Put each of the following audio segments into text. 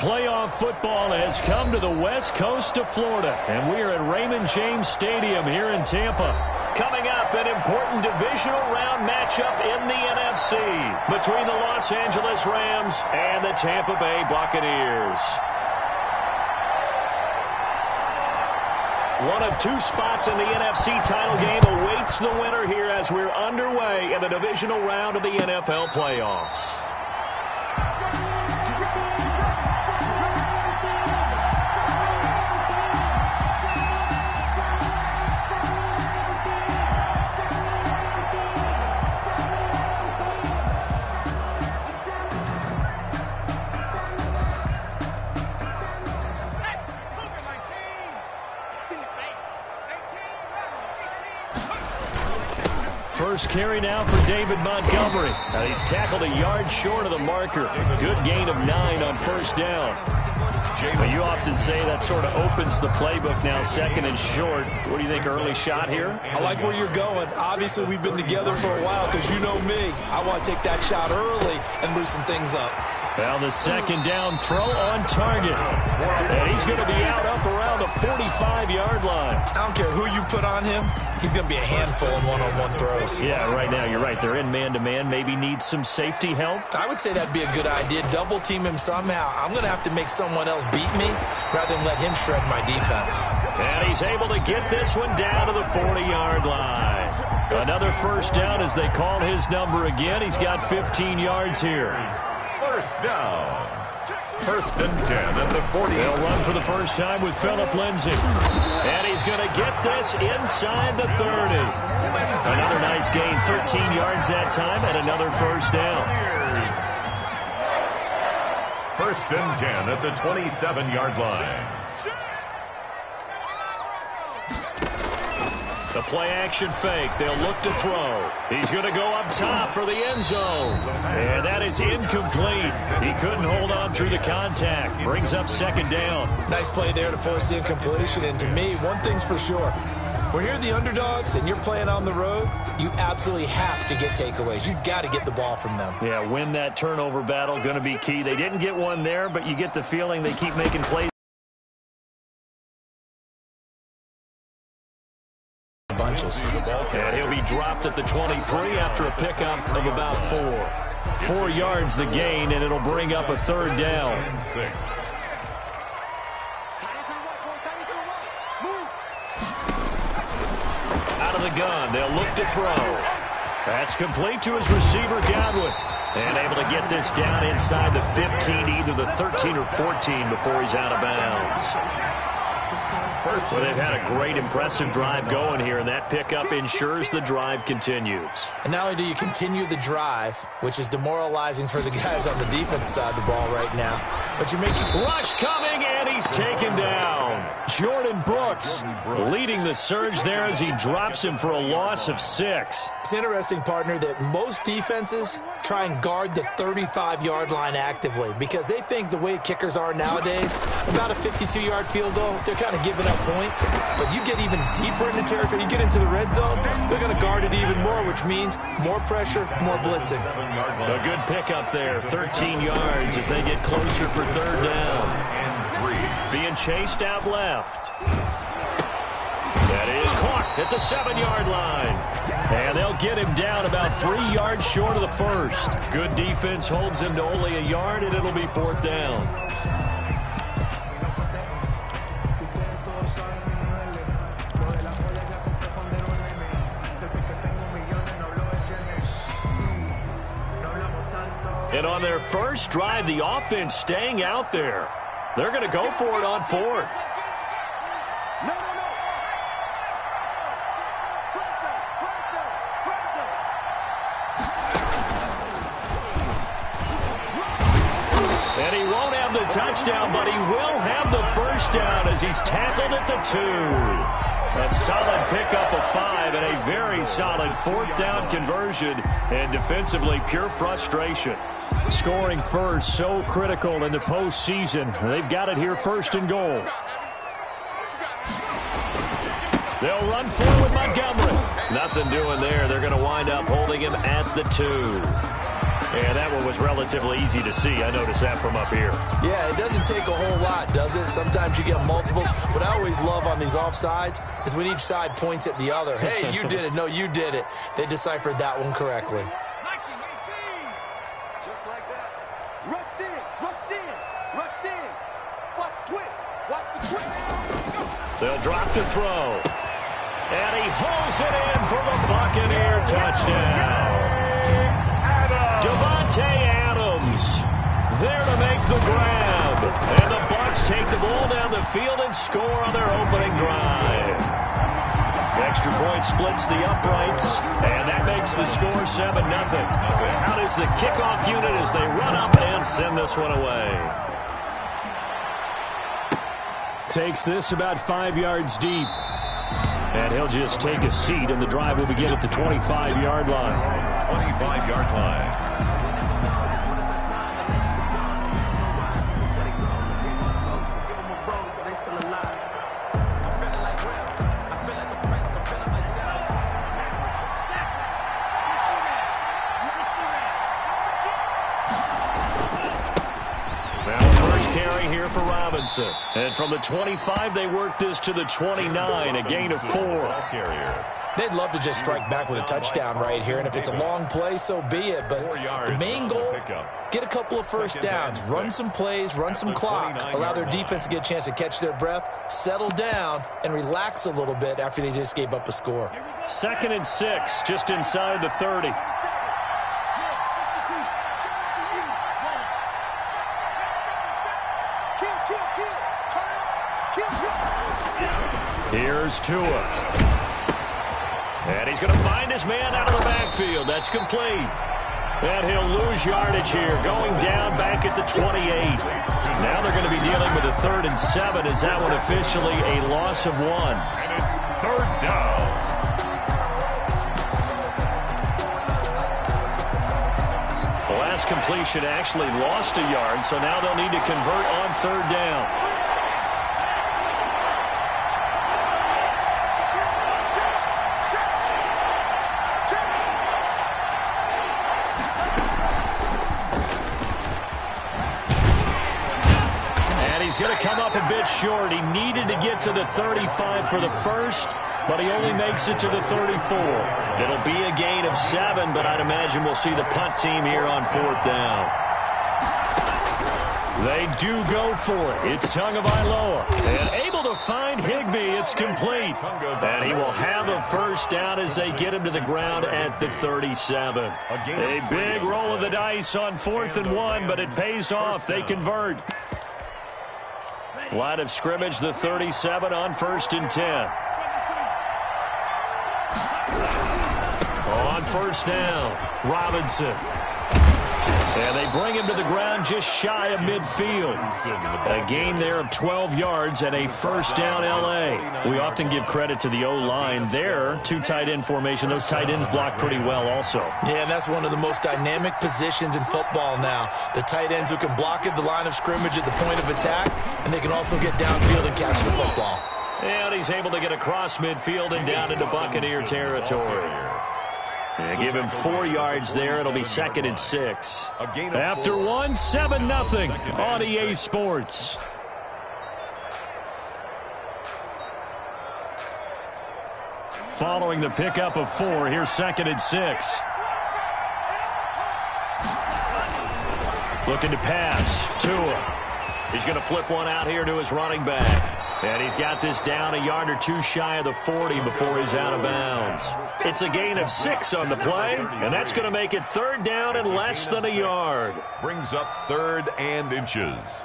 Playoff football has come to the west coast of Florida, and we are at Raymond James Stadium here in Tampa. Coming up, an important divisional round matchup in the NFC between the Los Angeles Rams and the Tampa Bay Buccaneers. One of two spots in the NFC title game awaits the winner here as we're underway in the divisional round of the NFL playoffs. First carry now for David Montgomery. Now he's tackled a yard short of the marker. Good gain of 9 on first down. Well, you often say that sort of opens the playbook now, second and short. What do you think, early shot here? I like where you're going. Obviously, we've been together for a while because you know me. I want to take that shot early and loosen things up. Well, the second down throw on target. And he's going to be out up around the 45-yard line. I don't care who you put on him. He's going to be a handful in one-on-one throws. Yeah, right now, you're right. They're in man-to-man. Maybe needs some safety help. I would say that'd be a good idea. Double-team him somehow. I'm going to have to make someone else beat me rather than let him shred my defense. And he's able to get this one down to the 40-yard line. Another first down as they call his number again. He's got 15 yards here. First down. First and 10 at the 40. They'll run for the first time with Phillip Lindsay. And he's going to get this inside the 30. Another nice gain, 13 yards that time, and another first down. First and 10 at the 27-yard line. The play-action fake. They'll look to throw. He's going to go up top for the end zone. And that is incomplete. He couldn't hold on through the contact. Brings up second down. Nice play there to force the incompletion. And to me, one thing's for sure. When you're the underdogs and you're playing on the road, you absolutely have to get takeaways. You've got to get the ball from them. Yeah, win that turnover battle. Going to be key. They didn't get one there, but you get the feeling they keep making plays. And he'll be dropped at the 23 after a pickup of about 4. 4 yards the gain, and it'll bring up a third down. Out of the gun, they'll look to throw. That's complete to his receiver, Godwin. And able to get this down inside the 15, either the 13 or 14 before he's out of bounds. Well, they've had a great, impressive drive going here, and that pickup ensures the drive continues. And not only do you continue the drive, which is demoralizing for the guys on the defense side of the ball right now, but you make it. Rush coming, and he's taken down. Jordan Brooks leading the surge there as he drops him for a loss of 6. It's interesting, partner, that most defenses try and guard the 35-yard line actively because they think the way kickers are nowadays, about a 52-yard field goal, they're kind of giving up points. But you get even deeper into territory, you get into the red zone, they're going to guard it even more, which means more pressure, more blitzing. A good pickup there, 13 yards as they get closer for third down. Being chased out left. That is caught at the 7-yard line. And they'll get him down about 3 yards short of the first. Good defense holds him to only a yard, and it'll be fourth down. And on their first drive, the offense staying out there. They're going to go for it on fourth. And he won't have the touchdown, but he will have the first down as he's tackled at the 2. A solid pickup of 5 and a very solid fourth down conversion, and defensively pure frustration. Scoring first, so critical in the postseason. They've got it here, first and goal. They'll run forward with Montgomery. Nothing doing there. They're going to wind up holding him at the 2. And that one was relatively easy to see. I noticed that from up here. Yeah, it doesn't take a whole lot, does it? Sometimes you get multiples. What I always love on these offsides is when each side points at the other. Hey, you did it. No, you did it. They deciphered that one correctly. Just like that. Rush in, rush in, rush in. Watch twist, watch the twist. They'll drop the throw. And he hauls it in for the Buccaneer touchdown. Davante Adams there to make the grab. And the Bucs take the ball down the field and score on their opening drive. Extra point splits the uprights, and that makes the score 7-0. Out is the kickoff unit as they run up and send this one away. Takes this about 5 yards deep. And he'll just take a seat, and the drive will begin at the 25-yard line. 25-yard line. For Robinson. And from the 25, they work this to the 29, a gain of 4. They'd love to just strike back with a touchdown right here, and if it's a long play, so be it. But the main goal, get a couple of first downs, run some plays, run some clock, allow their defense to get a chance to catch their breath, settle down, and relax a little bit after they just gave up a score. 2nd and 6, just inside the 30. Here's Tua. And he's going to find his man out of the backfield. That's complete. And he'll lose yardage here, going down back at the 28. Now they're going to be dealing with a 3rd and 7. Is that one officially a loss of 1? And it's 3rd down. The last completion actually lost a yard, so now they'll need to convert on 3rd down. Going to come up a bit short. He needed to get to the 35 for the first, but he only makes it to the 34. It'll be a gain of 7, but I'd imagine we'll see the punt team here on 4th down. They do go for it. It's Tagovailoa. And able to find Higbee. It's complete. And he will have a first down as they get him to the ground at the 37. A big roll of the dice on 4th and 1, but it pays off. They convert. Line of scrimmage, the 37 on 1st and 10. On 1st down, Robinson. And they bring him to the ground just shy of midfield. A gain there of 12 yards and a first down L.A. We often give credit to the O-line there. 2 tight end formation. Those tight ends block pretty well also. Yeah, and that's one of the most dynamic positions in football now. The tight ends who can block at the line of scrimmage at the point of attack, and they can also get downfield and catch the football. And he's able to get across midfield and down into Buccaneer territory. Yeah, give him 4 yards there. It'll be 2nd and 6. After 1, 7-0 on EA Sports. Following the pickup of 4, here's 2nd and 6. Looking to pass. Tua. He's going to flip one out here to his running back. And he's got this down a yard or 2 shy of the 40 before he's out of bounds. It's a gain of 6 on the play, and that's going to make it 3rd down and less than a yard. Brings up 3rd and inches.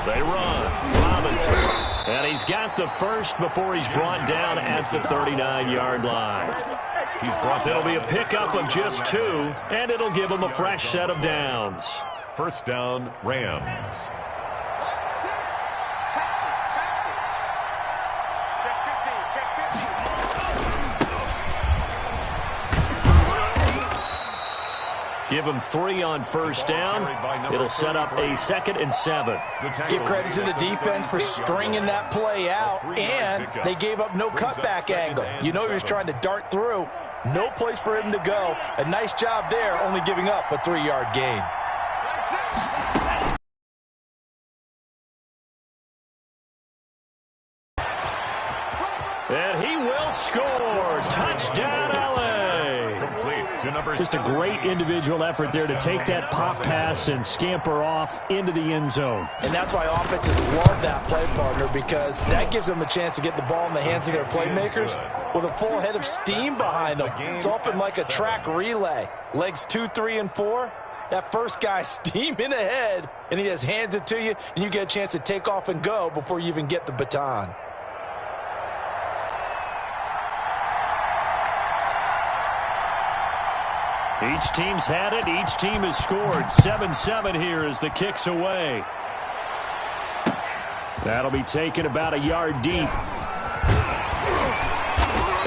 They run. Robinson. And he's got the first before he's brought down at the 39-yard line. It'll be a pickup of just 2, and it'll give him a fresh set of downs. 1st down, Rams. Give him 3 on first down. It'll set up a 2nd and 7. Give credit to the defense for stringing that play out, and they gave up no cutback angle. You know he was trying to dart through. No place for him to go. A nice job there, only giving up a 3-yard gain. And he will score. Touchdown, L.A. Complete to number Just a great individual effort there to take that pop pass and scamper off into the end zone. And that's why offenses love that play partner, because that gives them a chance to get the ball in the hands of their playmakers with a full head of steam behind them. It's often like a track relay. Legs 2, 3, and 4. That first guy steaming ahead, and he just hands it to you, and you get a chance to take off and go before you even get the baton. Each team's had it. Each team has scored. 7-7 here as the kick's away. That'll be taken about a yard deep.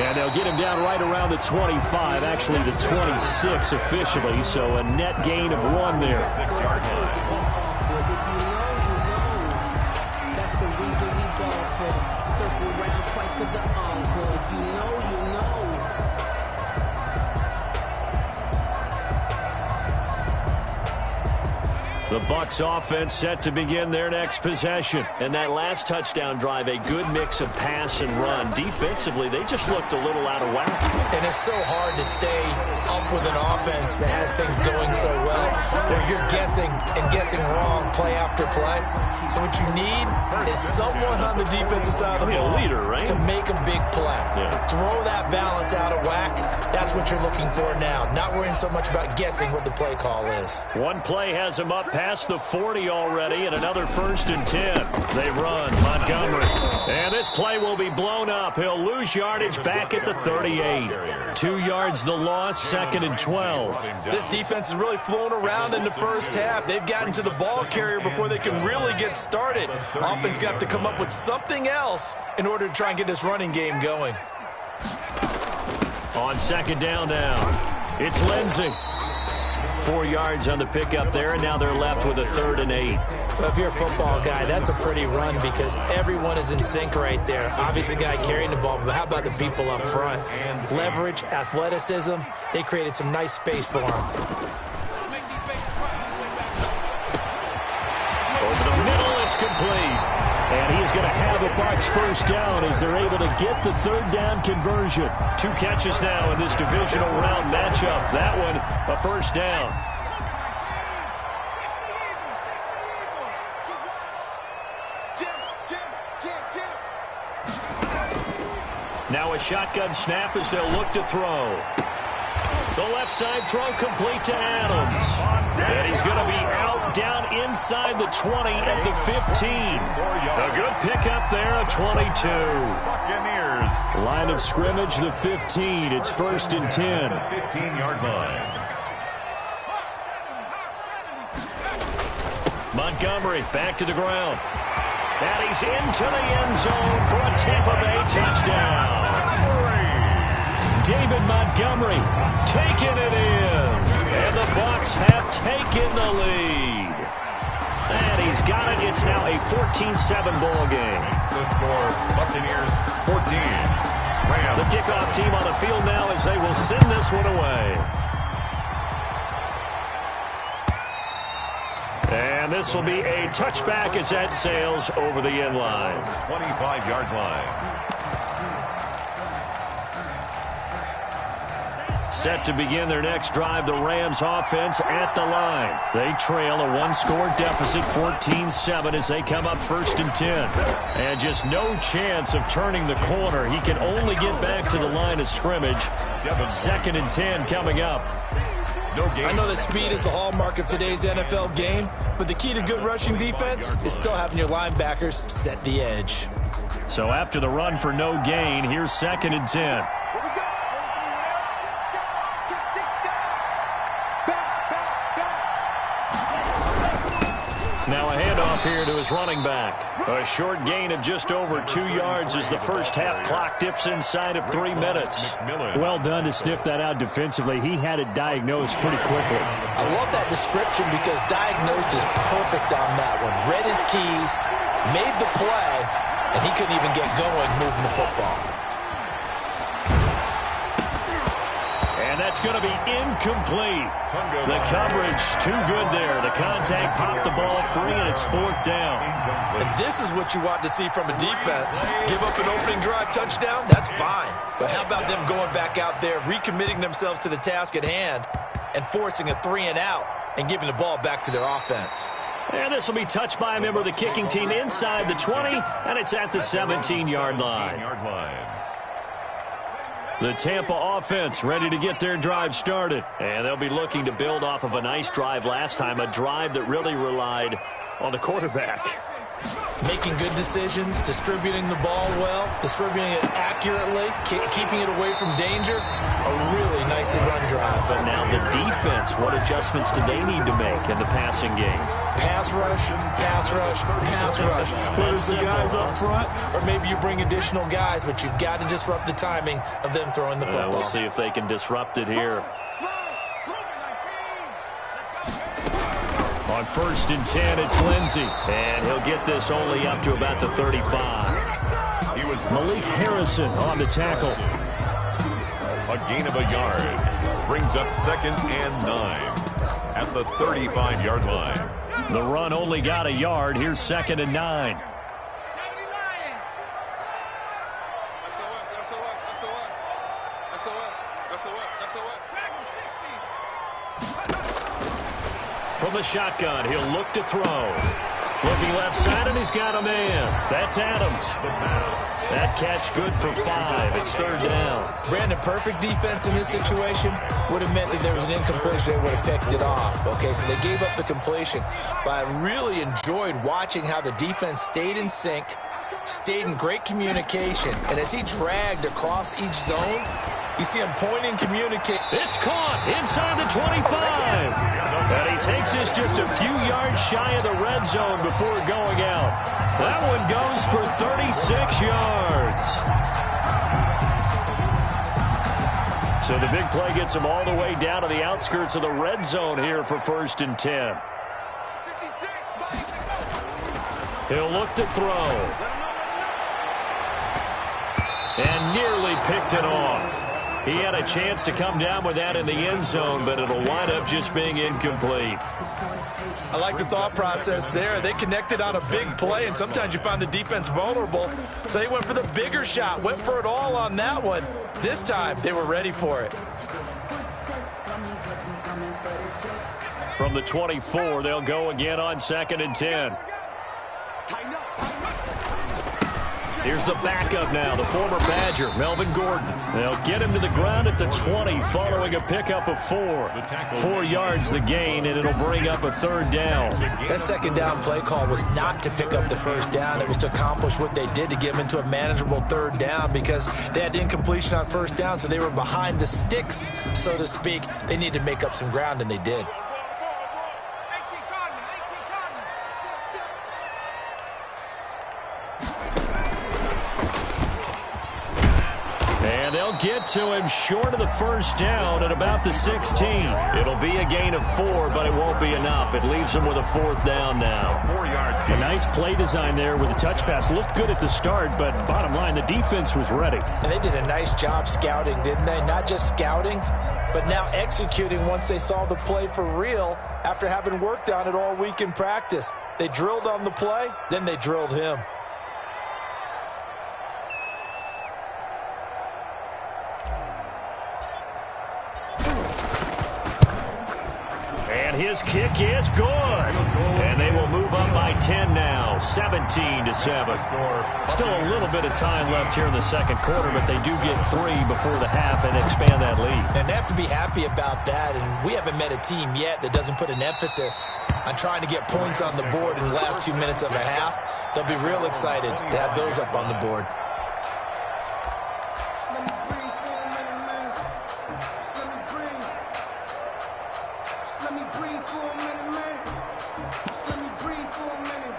And they'll get him down right around the 25, actually the 26 officially, so a net gain of 1 there. 6-yard line. That's the reason we ball for. Circle round twice for the encore. If you know, you know. The Bucs offense set to begin their next possession. And that last touchdown drive, a good mix of pass and run. Defensively, they just looked a little out of whack. And it's so hard to stay up with an offense that has things going so well, where you're guessing and guessing wrong play after play. So what you need is someone on the defensive side of the ball, a leader, right, to make a big play. Yeah. Throw that balance out of whack. That's what you're looking for now. Not worrying so much about guessing what the play call is. One play has him up past the 40 already, and another 1st and 10. They run. Montgomery. And this play will be blown up. He'll lose yardage back at the 38. 2 yards the loss, 2nd and 12. This defense has really flown around in the first half. They've gotten to the ball carrier before they can really get started. Offense got to come up with something else in order to try and get this running game going. On 2nd down now, it's Lindsey. 4 yards on the pickup there, and now they're left with a 3rd and 8. Well, if you're a football guy, that's a pretty run because everyone is in sync right there. Obviously, the guy carrying the ball, but how about the people up front? Leverage, athleticism, they created some nice space for him. Over the middle, it's complete. And he is going to have a Bucs first down as they're able to get the 3rd down conversion. 2 catches now in this divisional round matchup. That one, a first down. Now a shotgun snap as they'll look to throw. The left side throw complete to Adams. And he's going to be out down inside the 20 at the 15. A good pickup there, a 22. Buccaneers. Line of scrimmage, the 15. It's 1st and 10. 15-yard line. Montgomery back to the ground. And he's into the end zone for a Tampa Bay touchdown. David Montgomery taking it in. And the Bucs have taken the lead. And he's got it. It's now a 14-7 ball game. The score, Buccaneers 14. Rams. The kickoff team on the field now as they will send this one away. And this will be a touchback as that sails over the end line. 25-yard line. Set to begin their next drive, the Rams offense at the line. They trail a 1-score deficit, 14-7, as they come up 1st and 10. And just no chance of turning the corner. He can only get back to the line of scrimmage. 2nd and 10 coming up. I know that speed is the hallmark of today's NFL game, but the key to good rushing defense is still having your linebackers set the edge. So after the run for no gain, here's 2nd and 10. Now a handoff here to his running back. A short gain of just over 2 yards as the first half clock dips inside of 3 minutes. Well done to sniff that out defensively. He had it diagnosed pretty quickly. I love that description because diagnosed is perfect on that one. Read his keys, made the play, and he couldn't even get going moving the football. And that's going to be incomplete. The coverage too good there. The contact popped the ball free, and it's 4th down. And this is what you want to see from a defense. Give up an opening drive touchdown, that's fine. But how about them going back out there, recommitting themselves to the task at hand, and forcing a 3-and-out and giving the ball back to their offense. And this will be touched by a member of the kicking team inside the 20, and it's at the 17-yard line. The Tampa offense ready to get their drive started. And they'll be looking to build off of a nice drive last time, a drive that really relied on the quarterback. Making good decisions, distributing the ball well, distributing it accurately, keeping it away from danger. A really nicely run drive. But now the defense, what adjustments do they need to make in the passing game? Pass rush, pass rush, pass rush. Whether it's the guys up front or maybe you bring additional guys, but you've got to disrupt the timing of them throwing the football. We'll see if they can disrupt it here. On 1st and 10, it's Lindsey. And he'll get this only up to about the 35. Malik Harrison on the tackle. A gain of a yard. Brings up 2nd and 9 at the 35-yard line. The run only got a yard. Here's 2nd and 9. From the shotgun, he'll look to throw. Looking left side, and he's got a man. That's Adams. That catch good for 5. It's 3rd down. Brandon, perfect defense in this situation would have meant that there was an incompletion. They would have picked it off. Okay, so they gave up the completion. But I really enjoyed watching how the defense stayed in sync, stayed in great communication. And as he dragged across each zone, you see him pointing, communicate. It's caught inside the 25. And he takes this just a few yards shy of the red zone before going out. That one goes for 36 yards. So the big play gets him all the way down to the outskirts of the red zone here for 1st and 10. He'll look to throw. And nearly picked it off. He had a chance to come down with that in the end zone, but it'll wind up just being incomplete. I like the thought process there. They connected on a big play, and sometimes you find the defense vulnerable. So they went for the bigger shot, went for it all on that one. This time, they were ready for it. From the 24, they'll go again on 2nd and 10. Here's the backup now, the former Badger, Melvin Gordon. They'll get him to the ground at the 20 following a pickup of 4. 4 yards the gain, and it'll bring up a 3rd down. That 2nd down play call was not to pick up the 1st down. It was to accomplish what they did to get him into a manageable 3rd down because they had incompletion on 1st down, so they were behind the sticks, so to speak. They needed to make up some ground, and they did. And they'll get to him short of the 1st down at about the 16. It'll be a gain of 4, but it won't be enough. It leaves him with a 4th down now. 4 yards. A nice play design there with a touch pass. Looked good at the start, but bottom line, the defense was ready. And they did a nice job scouting, didn't they? Not just scouting, but now executing once they saw the play for real after having worked on it all week in practice. They drilled on the play, then they drilled him. And his kick is good. And they will move up by 10 now, 17-7. Still a little bit of time left here in the 2nd quarter, but they do get 3 before the half and expand that lead. And they have to be happy about that. And we haven't met a team yet that doesn't put an emphasis on trying to get points on the board in the last 2 minutes of a half. They'll be real excited to have those up on the board. Let me breathe for a minute, man. Let me breathe for a minute.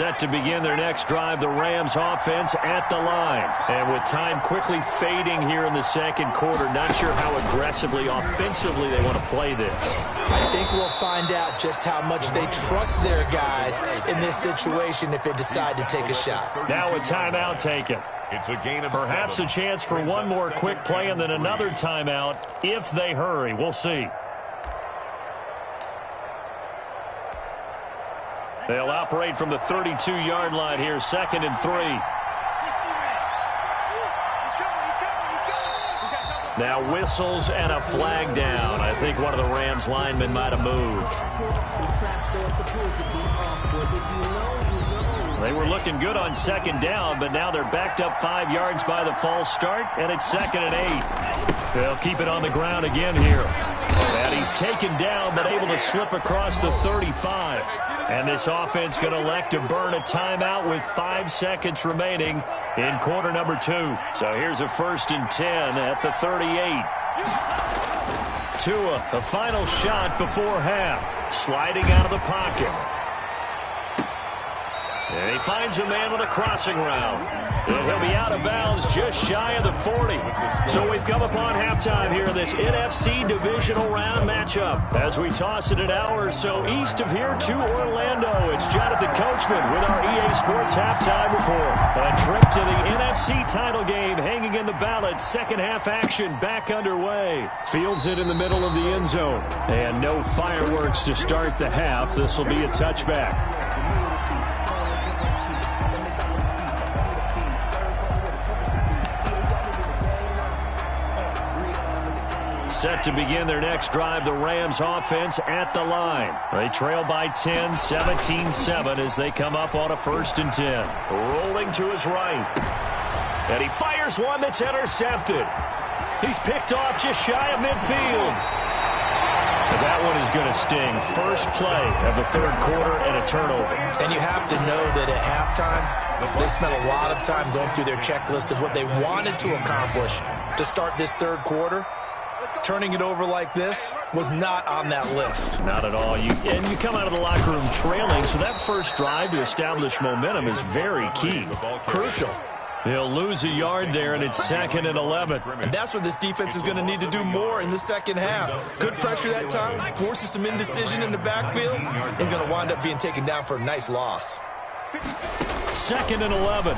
Set to begin their next drive, the Rams offense at the line. And with time quickly fading here in the second quarter, not sure how aggressively, offensively they want to play this. I think we'll find out just how much they trust their guys in this situation if they decide to take a shot. Now a timeout taken. It's a gain of Perhaps 7. a chance for one more quick play and then another timeout if they hurry. We'll see. They'll operate from the 32-yard line here, 2nd and 3. Now whistles and a flag down. I think one of the Rams linemen might have moved. They were looking good on 2nd down, but now they're backed up 5 yards by the false start, and it's 2nd and 8. They'll keep it on the ground again here. And he's taken down, but able to slip across the 35. And this offense going to elect to burn a timeout with 5 seconds remaining in quarter number 2. So here's a 1st and 10 at the 38. Tua, the final shot before half. Sliding out of the pocket. And he finds a man with a crossing route. And he'll be out of bounds just shy of the 40. So we've come upon halftime here in this NFC divisional round matchup. As we toss it an hour or so east of here to Orlando, it's Jonathan Coachman with our EA Sports Halftime Report. A trip to the NFC title game hanging in the balance. Second half action back underway. Fields it in the middle of the end zone. And no fireworks to start the half. This will be a touchback. Set to begin their next drive, the Rams offense at the line. They trail by 10, 17-7 as they come up on a 1st and 10. Rolling to his right. And he fires one that's intercepted. He's picked off just shy of midfield. But that one is going to sting. First play of the 3rd quarter and a turnover. And you have to know that at halftime, they spent a lot of time going through their checklist of what they wanted to accomplish to start this 3rd quarter. Turning it over like this was not on that list. Not at all. You come out of the locker room trailing, so that first drive to establish momentum is very key. Crucial. They'll lose a yard there, and it's 2nd and 11. And that's what this defense is going to need to do more in the second half. Good pressure that time, forces some indecision in the backfield. He's going to wind up being taken down for a nice loss. 2nd and 11.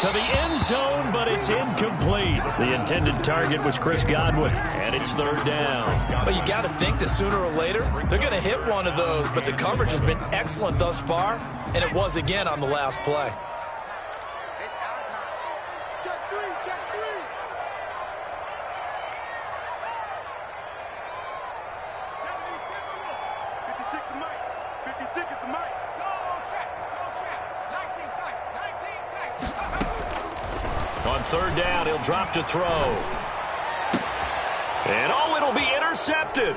To the end zone, but it's incomplete. The intended target was Chris Godwin, and it's 3rd down. But you got to think that sooner or later, they're going to hit one of those, but the coverage has been excellent thus far, and it was again on the last play. Check three, check 56 is Mike. 56 is the Mike. On 3rd down, he'll drop to throw. And it'll be intercepted.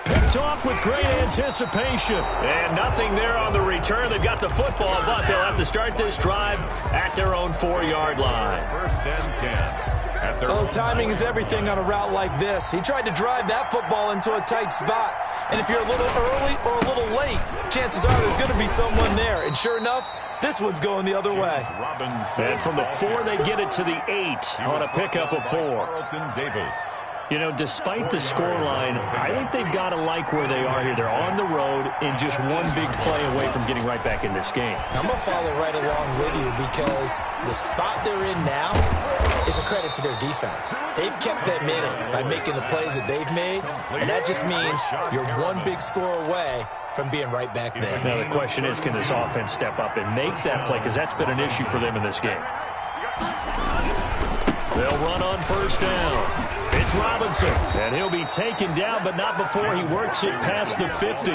Picked off with great anticipation. And nothing there on the return. They've got the football, but they'll have to start this drive at their own 4-yard line. 1st and 10. Timing is everything on a route like this. He tried to drive that football into a tight spot. And if you're a little early or a little late, chances are there's going to be someone there. And sure enough, this one's going the other way. And from the 4, they get it to the 8 on a pickup of 4. Carlton Davis. You know, despite the scoreline, I think they've got to like where they are here. They're on the road and just one big play away from getting right back in this game. I'm going to follow right along with you because the spot they're in now is a credit to their defense. They've kept them in it by making the plays that they've made, and that just means you're one big score away from being right back there. Now, the question is, can this offense step up and make that play? Because that's been an issue for them in this game. They'll run on 1st down. It's Robinson, and he'll be taken down, but not before he works it past the 50.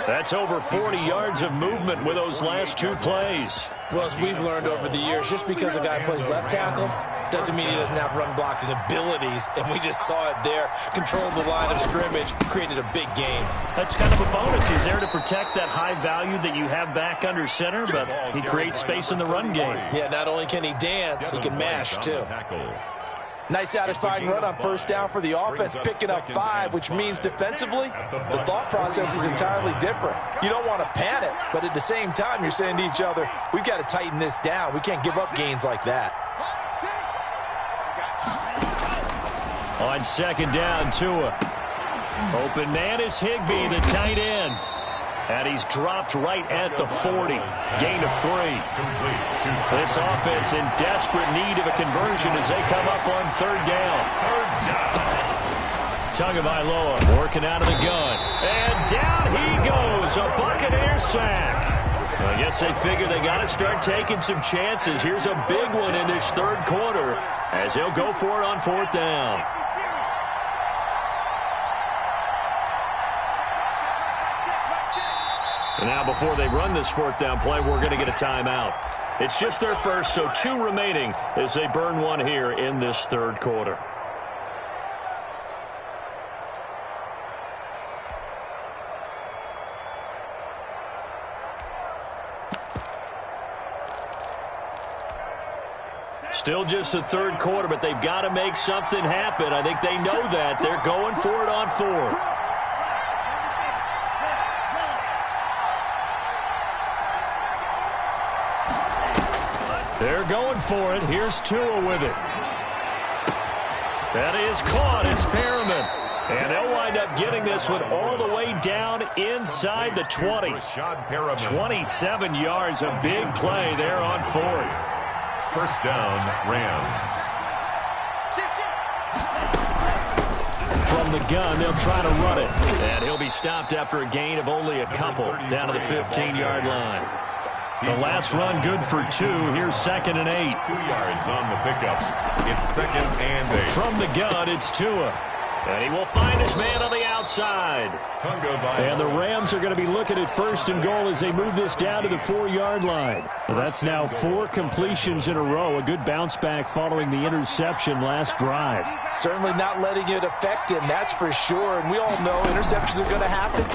That's over 40 yards of movement with those last 2 plays. Well, as we've learned over the years, just because a guy plays left tackle doesn't mean he doesn't have run-blocking abilities, and we just saw it there. Controlled the line of scrimmage, created a big game. That's kind of a bonus. He's there to protect that high value that you have back under center, but he creates space in the run game. Yeah, not only can he dance, he can mash, too. Nice satisfying run on first down for the offense, picking up 5, which means defensively, the thought process is entirely different. You don't want to panic, but at the same time, you're saying to each other, we've got to tighten this down. We can't give up gains like that. On second down, Tua. Open man is Higbee, the tight end. And he's dropped right at the 40. Gain of 3. This offense in desperate need of a conversion as they come up on third down. Tagovailoa working out of the gun. And down he goes. A Buccaneer sack. I guess they figure they got to start taking some chances. Here's a big one in this third quarter as he'll go for it on fourth down. And now before they run this fourth down play, we're going to get a timeout. It's just their first, so 2 remaining as they burn one here in this third quarter. Still just the third quarter, but they've got to make something happen. I think they know that. They're going for it on fourth. They're going for it. Here's Tua with it. That is caught. It's Perriman. And they'll wind up getting this one all the way down inside the 20. 27 yards, a big play there on fourth. First down, Rams. From the gun, they'll try to run it. And he'll be stopped after a gain of only a couple down to the 15-yard line. The last run good for 2. Here's second and 8. 2 yards on the pickup. It's second and 8. From the gun, it's Tua. And he will find his man on the outside. And the Rams are going to be looking at first and goal as they move this down to the 4-yard line. That's now 4 completions in a row. A good bounce back following the interception last drive. Certainly not letting it affect him, that's for sure. And we all know interceptions are going to happen.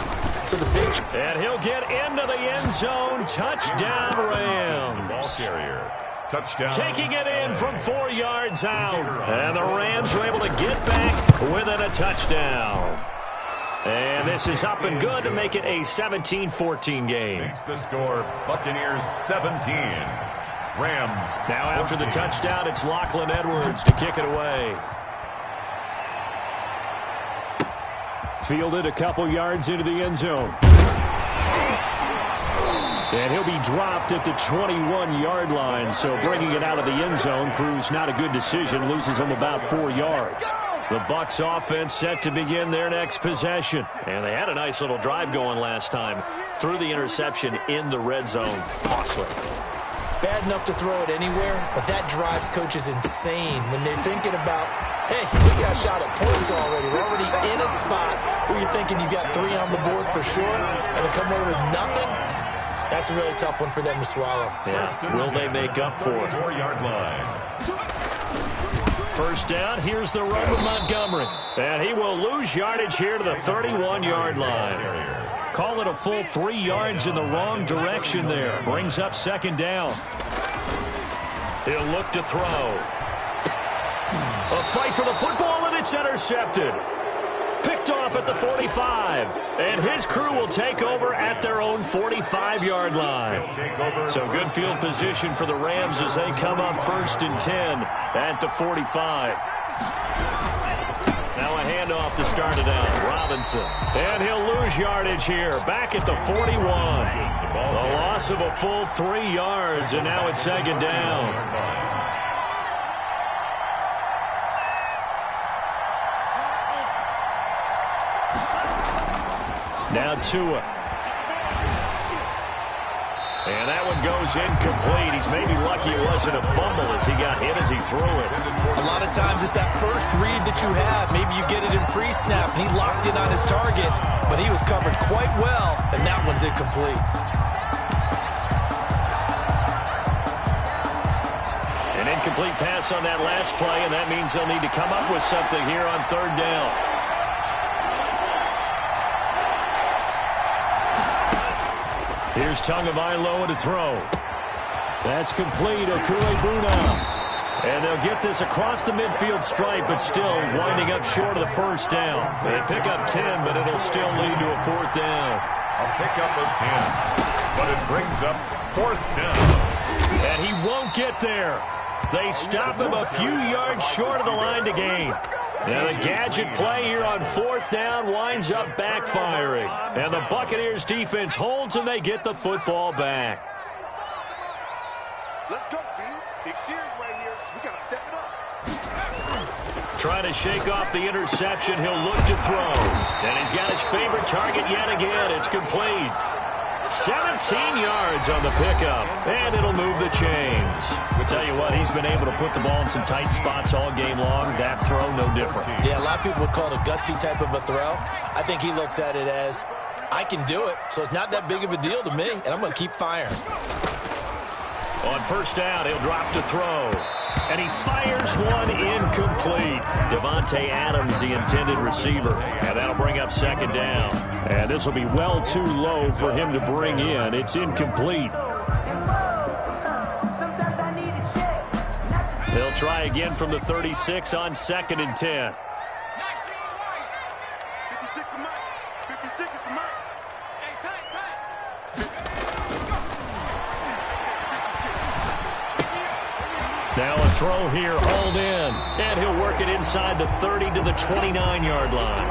So the big... And he'll get into the end zone. Touchdown, Rams. Ball carrier. Touchdown. Taking it in from 4 yards out. And the Rams are able to get back within a touchdown. And this is up and good to make it a 17-14 game. Makes the score Buccaneers 17. Rams. Now after the touchdown, it's Lachlan Edwards to kick it away. Fielded a couple yards into the end zone. And he'll be dropped at the 21-yard line, so bringing it out of the end zone proves not a good decision, loses him about 4 yards. The Bucs offense set to begin their next possession. And they had a nice little drive going last time. Threw the interception in the red zone. Costly. Bad enough to throw it anywhere, but that drives coaches insane when they're thinking about, hey, we got a shot at points already. We're already in a spot where you're thinking you've got 3 on the board for sure, and to come away with nothing, that's a really tough one for them to swallow. Yeah. Will they make up for it? 4-yard line. First down, here's the run with Montgomery. And he will lose yardage here to the 31-yard line. Call it a full 3 yards in the wrong direction there. Brings up second down. He'll look to throw. A fight for the football, and it's intercepted. Picked off at the 45. And his crew will take over at their own 45-yard line. So good field position for the Rams as they come up first and 10 at the 45. Now a handoff to start it out. Robinson. And he'll lose yardage here. Back at the 41. The loss of a full 3 yards, and now it's second down. Now Tua. And that one goes incomplete. He's maybe lucky it wasn't a fumble as he got hit as he threw it. A lot of times it's that first read that you have. Maybe you get it in pre-snap, and he locked in on his target, but he was covered quite well, and that one's incomplete. An incomplete pass on that last play, and that means they'll need to come up with something here on third down. Here's Tagovailoa to throw. That's complete. Okule-Buna. And they'll get this across the midfield stripe, but still winding up short of the first down. They pick up 10, but it'll still lead to a fourth down. A pickup of 10, but it brings up fourth down. And he won't get there. They stop him a few yards short of the line to gain. Now the gadget play here on fourth down winds up backfiring. And the Buccaneers defense holds and they get the football back. Let's go, D. Big series right here. We got to step it up. Trying to shake off the interception. He'll look to throw. And he's got his favorite target yet again. It's complete. 17 yards on the pickup, and it'll move the chains. I'll tell you what, he's been able to put the ball in some tight spots all game long. That throw, no different. Yeah, a lot of people would call it a gutsy type of a throw. I think he looks at it as, I can do it, so it's not that big of a deal to me, and I'm going to keep firing. On first down, he'll drop to throw. And he fires one incomplete. Devontae Adams, the intended receiver. And that'll bring up second down. And this will be well too low for him to bring in. It's incomplete. They'll try again from the 36 on 2nd and 10. 56 to Mike. 56 to Mike. Now a throw here, hauled in. And he'll work it inside the 30 to the 29-yard line.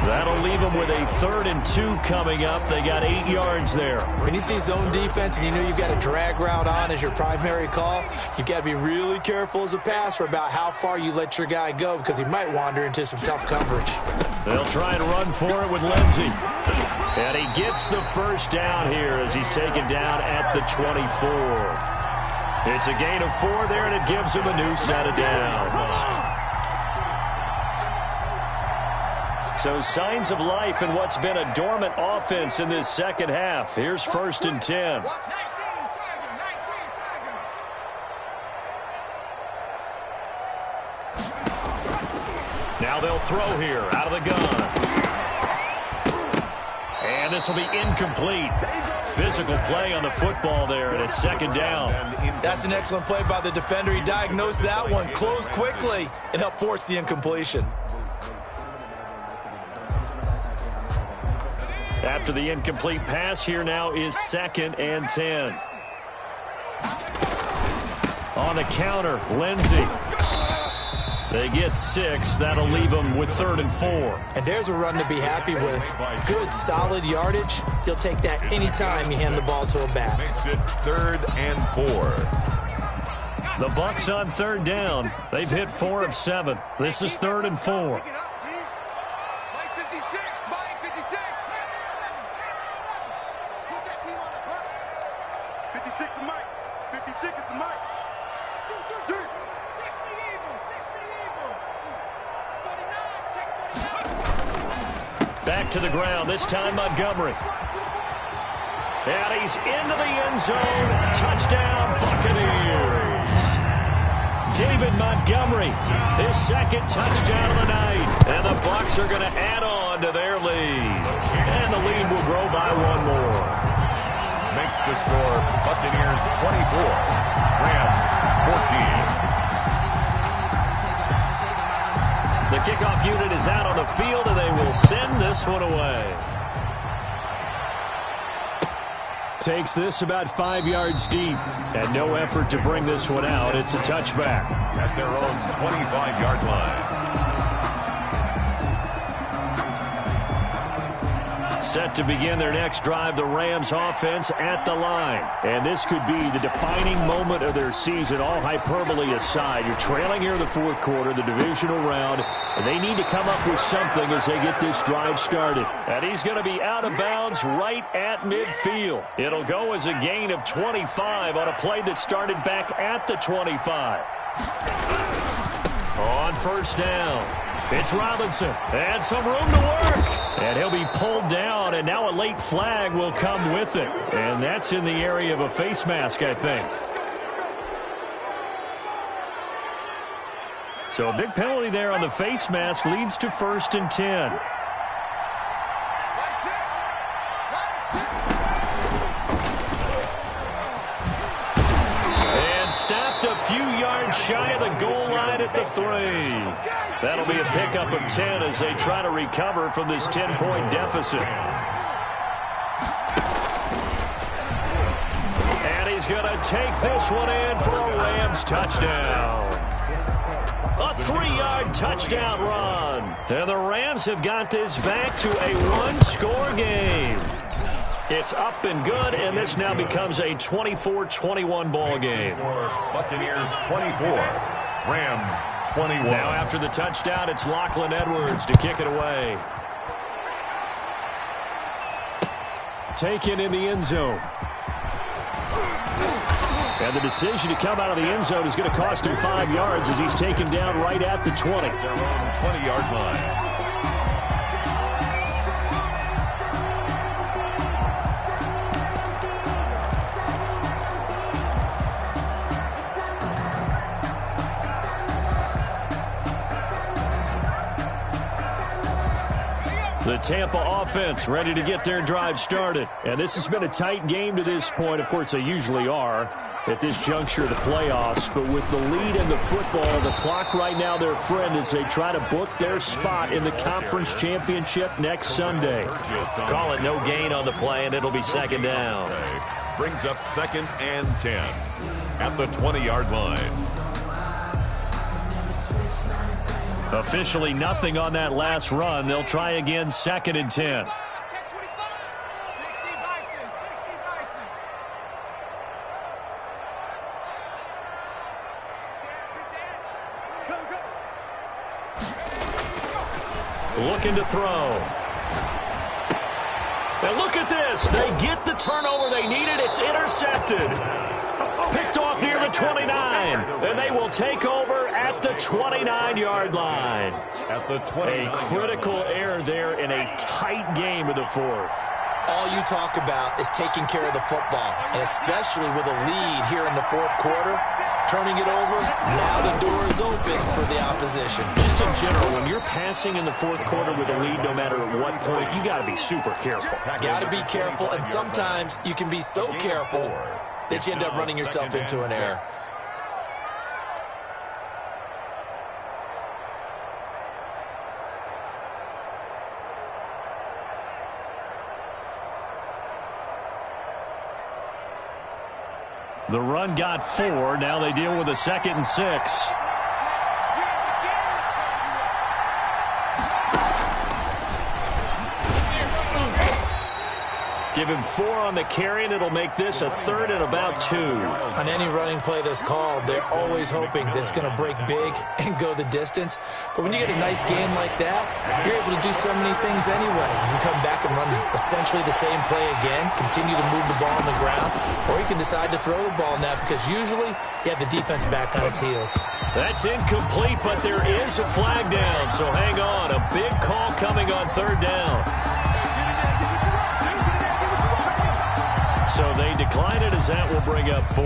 That'll leave him with a 3rd and 2 coming up. They got 8 yards there. When you see zone defense and you know you've got a drag route on as your primary call, you've got to be really careful as a passer about how far you let your guy go because he might wander into some tough coverage. They'll try and run for it with Lindsey. And he gets the first down here as he's taken down at the 24. It's a gain of 4 there, and it gives him a new set of downs. So signs of life in what's been a dormant offense in this second half. Here's 1st and 10. Now they'll throw here out of the gun. And this will be incomplete. Physical play on the football there, and it's 2nd down. That's an excellent play by the defender. He diagnosed that one, closed quickly, and helped force the incompletion. After the incomplete pass, here now is 2nd and 10. On the counter, Lindsey. They get 6. That'll leave them with 3rd and 4. And there's a run to be happy with. Good, solid yardage. He'll take that anytime you hand the ball to a back. Makes it 3rd and 4. The Bucs on 3rd down. They've hit 4 of 7. This is 3rd and 4. Pick it up, D. Mike 56. Mike 56. Put that team on the clock. 56 to Mike. 56 to Mike. Dude. Back to the ground, this time Montgomery. And he's into the end zone. Touchdown, Buccaneers. David Montgomery, his 2nd touchdown of the night. And the Bucs are going to add on to their lead. And the lead will grow by 1 more. Makes the score Buccaneers 24, Rams 14. The kickoff unit is out on the field, and they will send this one away. Takes this about 5 yards deep. And no effort to bring this one out. It's a touchback. At their own 25-yard line. Set to begin their next drive, the Rams offense at the line. And this could be the defining moment of their season, all hyperbole aside. You're trailing here in the 4th quarter, the divisional round, and they need to come up with something as they get this drive started. And he's going to be out of bounds right at midfield. It'll go as a gain of 25 on a play that started back at the 25. On first down, it's Robinson. And some room to work. And he'll be pulled down, and now a late flag will come with it. And that's in the area of a face mask, I think. So a big penalty there on the face mask leads to 1st and 10. And stopped a few yards shy of the goal line at the 3. That'll be a pickup of 10 as they try to recover from this 10-point deficit. And he's going to take this one in for a Rams touchdown. A 3-yard touchdown run. And the Rams have got this back to a one-score game. It's up and good, and this now becomes a 24-21 ball game. Buccaneers 24, Rams 21. Now after the touchdown, it's Lachlan Edwards to kick it away. Taken in the end zone. And the decision to come out of the end zone is going to cost him 5 yards as he's taken down right at the 20. Their own 20-yard line. The Tampa offense ready to get their drive started. And this has been a tight game to this point. Of course, they usually are at this juncture of the playoffs. But with the lead in the football, the clock right now their friend as they try to book their spot in the conference championship next Sunday. Call it no gain on the play, and it'll be second down. Brings up 2nd and 10 at the 20-yard line. Officially nothing on that last run. They'll try again 2nd and 10. Looking to throw. And look at this. They get the turnover they needed. It's intercepted. Picked off near the 29. And they will take over at the 29-yard line. At the 20. A critical error there in a tight game of the fourth. All you talk about is taking care of the football, and especially with a lead here in the fourth quarter, turning it over, now the door is open for the opposition. Just in general, when you're passing in the fourth quarter with a lead, no matter at what point, you got to be super careful. Got to be careful, and sometimes you can be so careful that you end up running yourself into an error. The run got 4. Now they deal with a 2nd and 6. Give him 4 on the carry, and it'll make this a 3rd and about 2. On any running play that's called, they're always hoping that it's going to break big and go the distance. But when you get a nice game like that, you're able to do so many things anyway. You can come back and run essentially the same play again, continue to move the ball on the ground, or you can decide to throw the ball now because usually you have the defense back on its heels. That's incomplete, but there is a flag down, so hang on. A big call coming on 3rd down. So they decline it as that will bring up 4.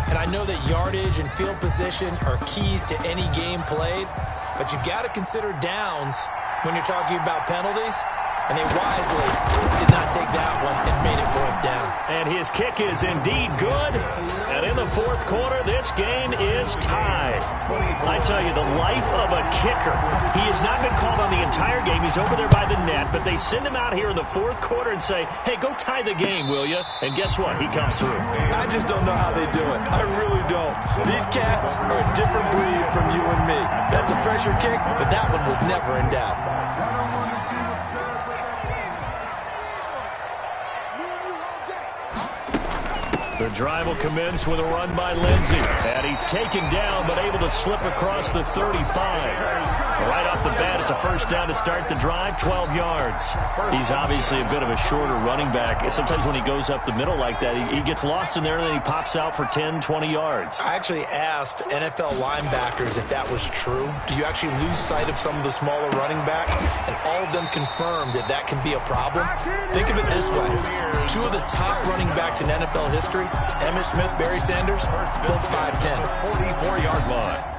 And I know that yardage and field position are keys to any game played, but you've got to consider downs when you're talking about penalties, and they wisely did not take that one and made it 4th down. And his kick is indeed good, and in the fourth quarter, this game is tied. I tell you, the life of a kicker. He has not been called on the entire game. He's over there by the net, but they send him out here in the fourth quarter and say, hey, go tie the game, will you? And guess what? He comes through. I just don't know how they do it. I really don't. These cats are a different breed from you and me. That's a pressure kick, but that one was never in doubt. The drive will commence with a run by Lindsey. And he's taken down, but able to slip across the 35. Right off the bat, it's a 1st down to start the drive, 12 yards. He's obviously a bit of a shorter running back. Sometimes when he goes up the middle like that, he gets lost in there, and then he pops out for 10, 20 yards. I actually asked NFL linebackers if that was true. Do you actually lose sight of some of the smaller running backs? And all of them confirmed that that can be a problem. Think of it this way. 2 of the top running backs in NFL history, Emmitt Smith, Barry Sanders, both 5'10". 44-yard line.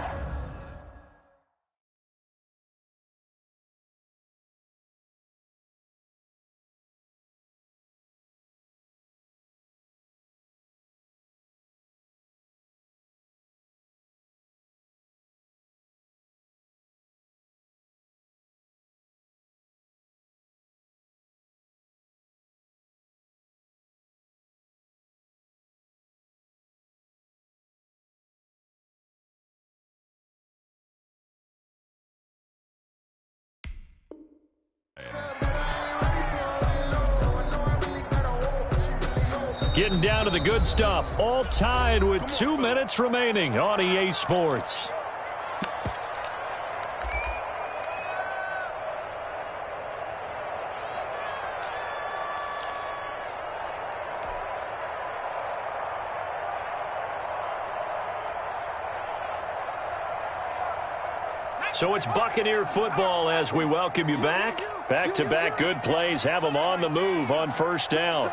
Getting down to the good stuff. All tied with 2 minutes remaining on EA Sports. So it's Buccaneer football as we welcome you back. Back-to-back good plays have them on the move on first down.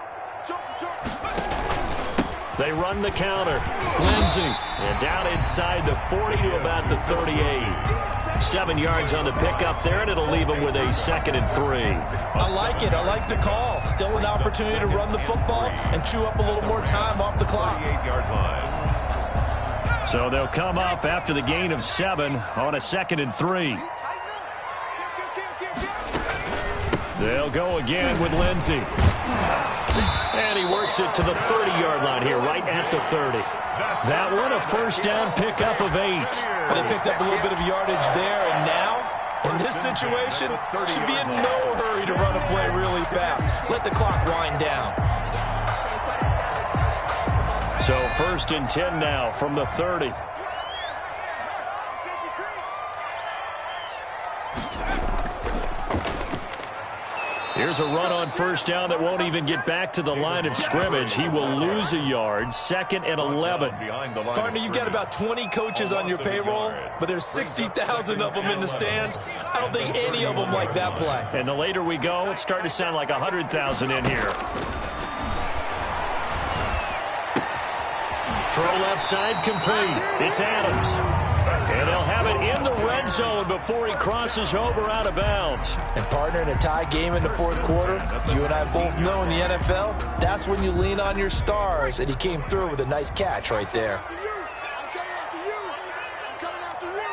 They run the counter. Lindsey. And down inside the 40 to about the 38. 7 yards on the pickup there, and it'll leave them with a 2nd and 3. I like it. I like the call. Still an opportunity to run the football and chew up a little more time off the clock. 38-yard line. So they'll come up after the gain of 7 on a 2nd and 3. They'll go again with Lindsey. And he works it to the 30-yard line here, right at the 30. That one, a first down pickup of 8. But they picked up a little bit of yardage there, and now, in this situation, should be in no hurry to run a play really fast. Let the clock wind down. So 1st and 10 now from the 30. Here's a run on first down that won't even get back to the line of scrimmage. He will lose a yard. 2nd and 11. Partner, you've got about 20 coaches on your payroll, but there's 60,000 of them in the stands. I don't think any of them like that play. And the later we go, it's starting to sound like 100,000 in here. Throw left side complete. It's Adams. And they'll have it in the red zone before he crosses over out of bounds. And partner, in a tie game in the 4th quarter, you and I both know in the NFL, that's when you lean on your stars, and he came through with a nice catch right there. I'm coming after you. I'm coming after you.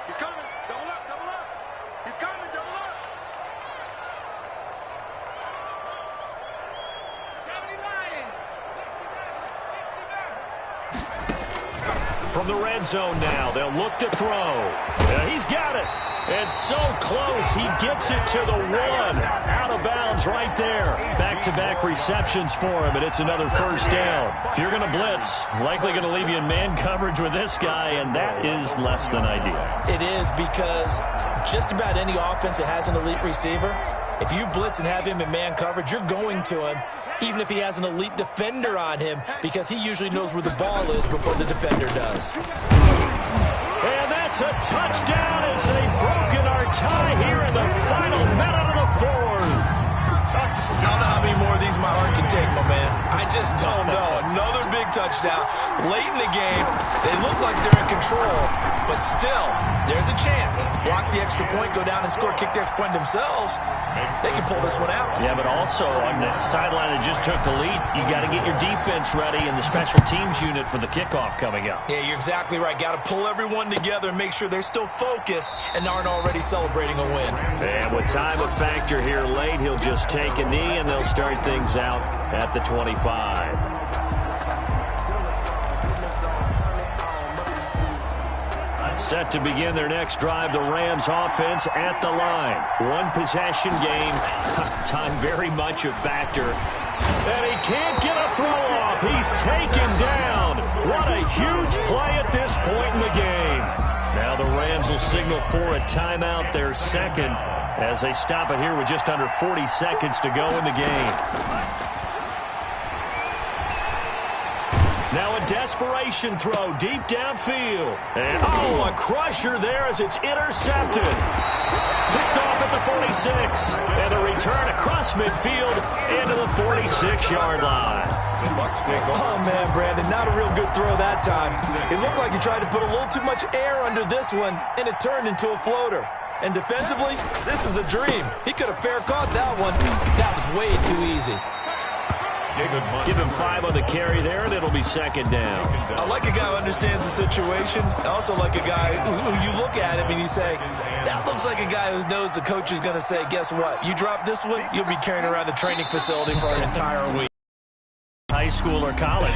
He's coming. Double up, double up. He's coming, double up. 70 Lions. From the red zone now, they'll look to throw. Yeah, he's got it. And so close, he gets it to the 1. Out of bounds right there. Back-to-back receptions for him, and it's another first down. If you're going to blitz, likely going to leave you in man coverage with this guy, and that is less than ideal. It is, because just about any offense that has an elite receiver, if you blitz and have him in man coverage, you're going to him, even if he has an elite defender on him, because he usually knows where the ball is before the defender does. And that's a touchdown as they've broken our tie here in the final minute of the 4th. I don't know how many more of these my heart can take, my man. I just don't know. Another big touchdown. Late in the game, they look like they're in control, but still, there's a chance. Block the extra point, go down and score, kick the extra point themselves. They can pull this one out. Yeah, but also on the sideline that just took the lead, you got to get your defense ready and the special teams unit for the kickoff coming up. Yeah, you're exactly right. Got to pull everyone together and make sure they're still focused and aren't already celebrating a win. And with time a factor here late, he'll just take a knee and they'll start things out at the 25. Set to begin their next drive, the Rams offense at the line. One possession game, time very much a factor. And he can't get a throw off. He's taken down. What a huge play at this point in the game. Now the Rams will signal for a timeout, their 2nd, as they stop it here with just under 40 seconds to go in the game. Now a desperation throw deep downfield. And, a crusher there as it's intercepted. Picked off at the 46. And a return across midfield into the 46-yard line. Oh, man, Brandon, not a real good throw that time. It looked like he tried to put a little too much air under this one, and it turned into a floater. And defensively, this is a dream. He could have fair caught that one. That was way too easy. Give him 5 on the carry there, and it'll be 2nd down. I like a guy who understands the situation. I also like a guy who you look at him and you say, that looks like a guy who knows the coach is going to say, guess what? You drop this one, you'll be carrying around the training facility for an entire week. High school or college.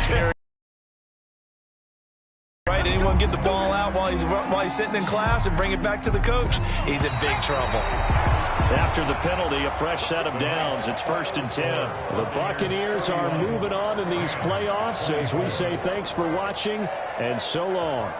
Right, anyone get the ball out while he's sitting in class and bring it back to the coach, he's in big trouble. After the penalty, a fresh set of downs. It's 1st and 10. The Buccaneers are moving on in these playoffs as we say thanks for watching and so long.